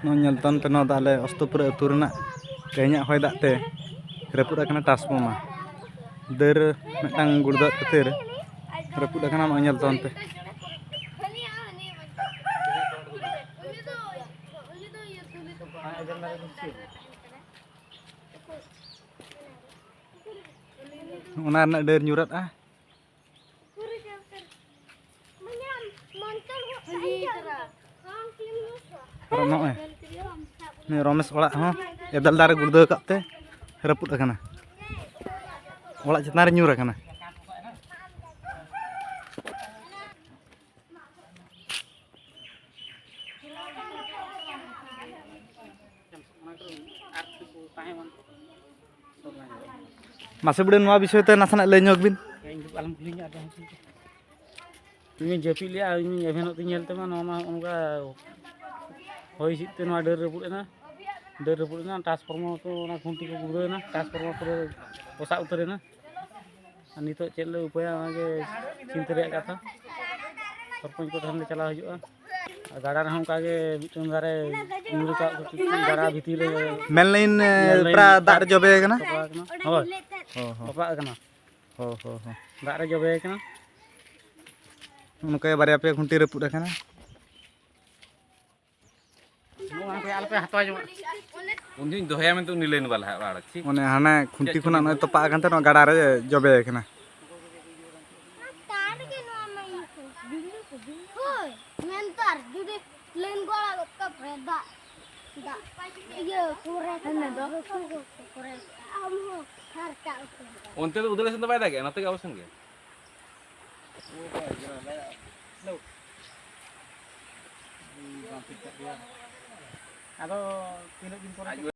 Nyal ton pe no dale Ostopura atur rena kayaknya hoy dak te reput akana transformer der metang gurda ketir reput akana no nyal ton pe ona nak der nyurat ah Rono ni Romes orak hon edal dare gurda kapte reput akana orak cetar nyur akana Masa bulan nua bisyo te nasana lenyok bin alam kulinya ada ini japi liya ini event tu nyel teman nama onga hoy sit te no ada rebut na transformer tu na khunti ko gure na transformer pure posak utare na nito chet le upaya ge cinta rek katha sarpanch को हमने चला हजुआ गाड़ा हम कागे mitten गारे मुरी का गाड़ा भीतर main line प्रा दार जबे कना होय पपा कना हो दार जबे कना उनके बारे पे खुंटी रपुड कना नुआ पे आल पे हतवा जमा उनदिन दोहया में तो निलेन वाला है बाड़ ठीक माने हाना खुंटी खुना न तो पा कांते न गाड़ा रे जबे कना Mentar, jadi lain gola ke preda, dak, iya kurek, dah, kurek, amu harta. उनते तो उधर से तो फायदा क्या ना तो क्या आवश्यक है Ado, tindak jin